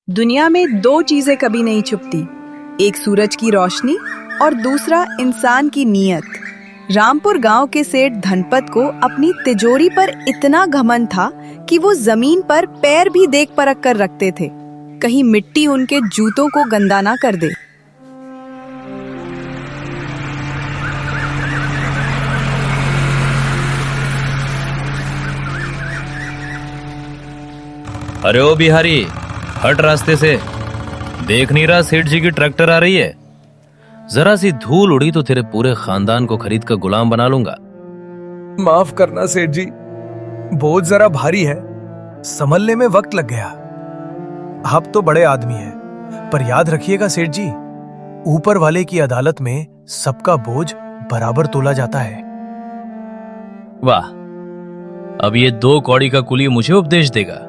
दुनिया में दो चीजें कभी नहीं छुपती, एक सूरज की रोशनी और दूसरा इंसान की नीयत। रामपुर गांव के सेठ धनपत को अपनी तिजोरी पर इतना घमंड था कि वो जमीन पर पैर भी देख परख कर रखते थे, कहीं मिट्टी उनके जूतों को गंदा ना कर दे। अरे ओ बिहारी, हट रास्ते से। देख नहीं रहा सेठ जी की ट्रैक्टर आ रही है? जरा सी धूल उड़ी तो तेरे पूरे खानदान को खरीद कर गुलाम बना लूंगा। माफ करना सेठ जी, बोझ जरा भारी है, संभलने में वक्त लग गया। आप तो बड़े आदमी हैं, पर याद रखिएगा सेठ जी, ऊपर वाले की अदालत में सबका बोझ बराबर तोला जाता है। वाह, अब ये 2 कौड़ी का कुली मुझे उपदेश देगा।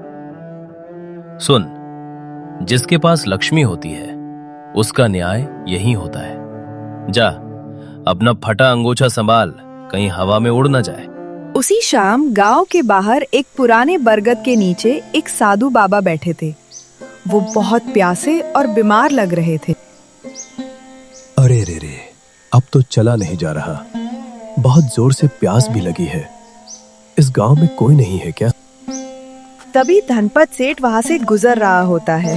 सुन, जिसके पास लक्ष्मी होती है उसका न्याय यही होता है। जा, अपना फटा अंगोछा संभाल, कहीं हवा में उड़ न जाए। उसी शाम गांव के बाहर एक पुराने बरगद के नीचे एक साधु बाबा बैठे थे। वो बहुत प्यासे और बीमार लग रहे थे। अरे रे रे, अब तो चला नहीं जा रहा, बहुत जोर से प्यास भी लगी है। इस गांव में कोई नहीं है क्या? तभी धनपत सेठ वहां से गुजर रहा होता है।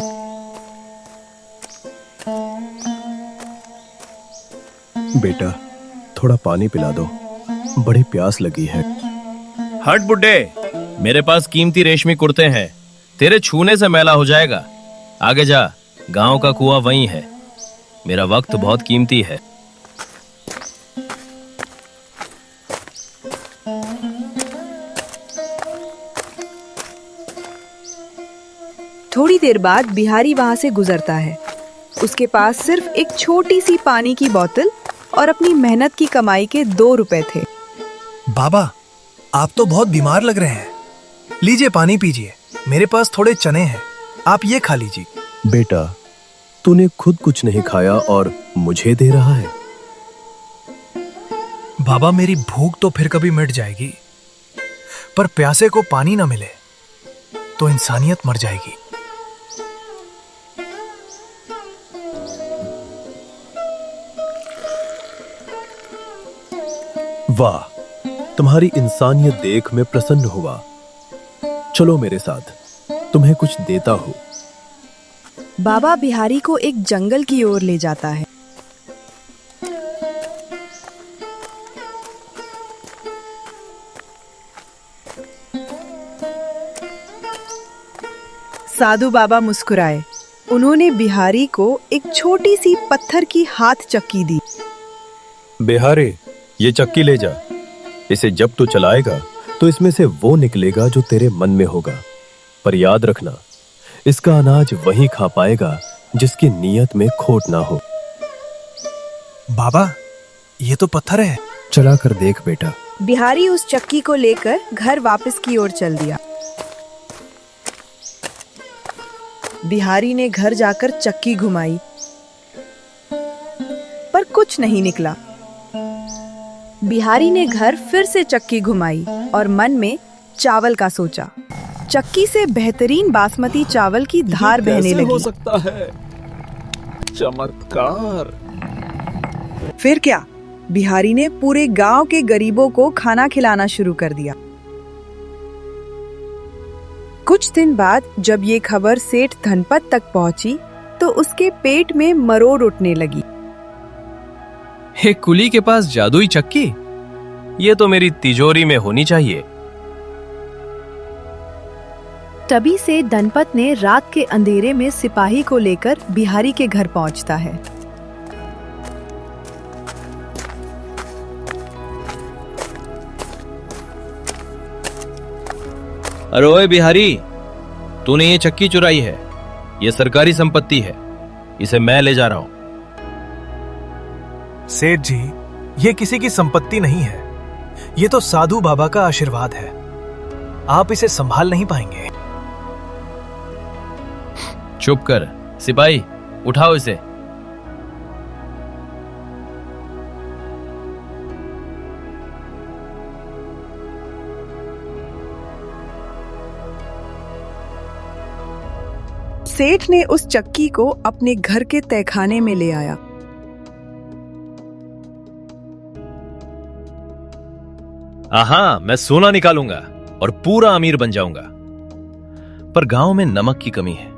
बेटा, थोड़ा पानी पिला दो, बड़ी प्यास लगी है। हट बुड्ढे, मेरे पास कीमती रेशमी कुर्ते हैं, तेरे छूने से मैला हो जाएगा। आगे जा, गांव का कुआं वहीं है। मेरा वक्त बहुत कीमती है। थोड़ी देर बाद बिहारी वहां से गुजरता है। उसके पास सिर्फ एक छोटी सी पानी की बोतल और अपनी मेहनत की कमाई के 2 रुपए थे। बाबा, आप तो बहुत बीमार लग रहे हैं, लीजिए पानी पीजिए। मेरे पास थोड़े चने हैं, आप ये खा लीजिए। बेटा, तूने खुद कुछ नहीं खाया और मुझे दे रहा है? बाबा, मेरी भूख तो फिर कभी मिट जाएगी, पर प्यासे को पानी ना मिले तो इंसानियत मर जाएगी। वाह, तुम्हारी इंसानियत देख मैं प्रसन्न हुआ। चलो मेरे साथ, तुम्हें कुछ देता हूं। बाबा बिहारी को एक जंगल की ओर ले जाता है। साधु बाबा मुस्कुराए। उन्होंने बिहारी को एक छोटी सी पत्थर की हाथ चक्की दी। बिहारी, ये चक्की ले जा। इसे जब तू चलाएगा तो इसमें से वो निकलेगा जो तेरे मन में होगा। पर याद रखना, इसका अनाज वही खा पाएगा जिसकी नीयत में खोट ना हो। बाबा, ये तो पत्थर है। चला कर देख बेटा। बिहारी उस चक्की को लेकर घर वापस की ओर चल दिया। बिहारी ने घर जाकर चक्की घुमाई, पर कुछ नहीं निकला। बिहारी ने घर फिर से चक्की घुमाई और मन में चावल का सोचा। चक्की से बेहतरीन बासमती चावल की धार बहने लगी। हो सकता है चमत्कार। फिर क्या, बिहारी ने पूरे गांव के गरीबों को खाना खिलाना शुरू कर दिया। कुछ दिन बाद जब ये खबर सेठ धनपत तक पहुंची तो उसके पेट में मरोड़ उठने लगी। एक कुली के पास जादुई चक्की? ये तो मेरी तिजोरी में होनी चाहिए। तभी से धनपत ने रात के अंधेरे में सिपाही को लेकर बिहारी के घर पहुंचता है। अरे ओए बिहारी, तूने ये चक्की चुराई है। ये सरकारी संपत्ति है, इसे मैं ले जा रहा हूं। सेठ जी, ये किसी की संपत्ति नहीं है, ये तो साधु बाबा का आशीर्वाद है। आप इसे संभाल नहीं पाएंगे। चुप कर सिपाही, उठाओ इसे। सेठ ने उस चक्की को अपने घर के तहखाने में ले आया। हाँ, मैं सोना निकालूंगा और पूरा अमीर बन जाऊंगा। पर गांव में नमक की कमी है।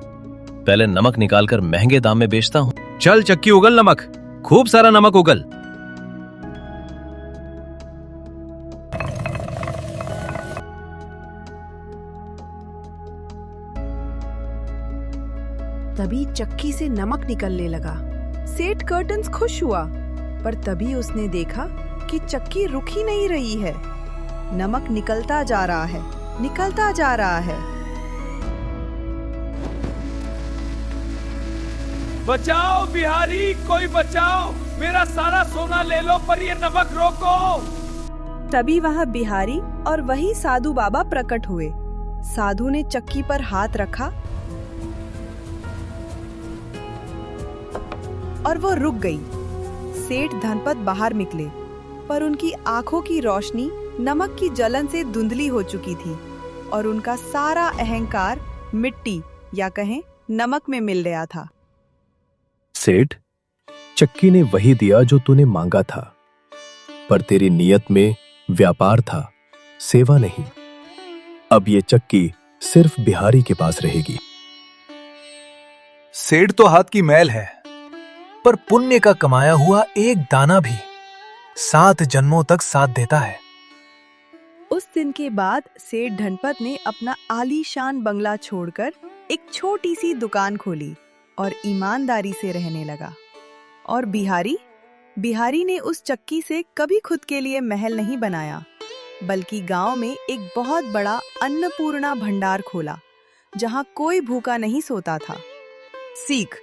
पहले नमक निकालकर महंगे दाम में बेचता हूं। चल चक्की उगल नमक, खूब सारा नमक उगल। तभी चक्की से नमक निकलने लगा। सेठ कर्टन्स खुश हुआ, पर तभी उसने देखा कि चक्की रुक ही नहीं रही है। नमक निकलता जा रहा है, निकलता जा रहा है। बचाओ बिहारी, कोई बचाओ, मेरा सारा सोना ले लो पर ये नमक रोको। तभी वहां बिहारी और वही साधु बाबा प्रकट हुए। साधु ने चक्की पर हाथ रखा और वो रुक गई। सेठ धनपत बाहर निकले, पर उनकी आंखों की रोशनी नमक की जलन से धुंधली हो चुकी थी और उनका सारा अहंकार मिट्टी या कहें नमक में मिल गया था। सेठ, चक्की ने वही दिया जो तूने मांगा था, पर तेरी नियत में व्यापार था, सेवा नहीं। अब ये चक्की सिर्फ बिहारी के पास रहेगी। सेठ तो हाथ की मैल है, पर पुण्य का कमाया हुआ एक दाना भी 7 जन्मों तक साथ देता है। उस दिन के बाद सेठ धनपत ने अपना आलीशान बंगला छोड़कर एक छोटी सी दुकान खोली और ईमानदारी से रहने लगा। और बिहारी ने उस चक्की से कभी खुद के लिए महल नहीं बनाया, बल्कि गांव में एक बहुत बड़ा अन्नपूर्णा भंडार खोला, जहां कोई भूखा नहीं सोता था। सीख: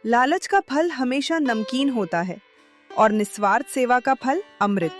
लालच का फल हमेशा नमकीन होता है और निस्वार्थ सेवा का फल अमृत।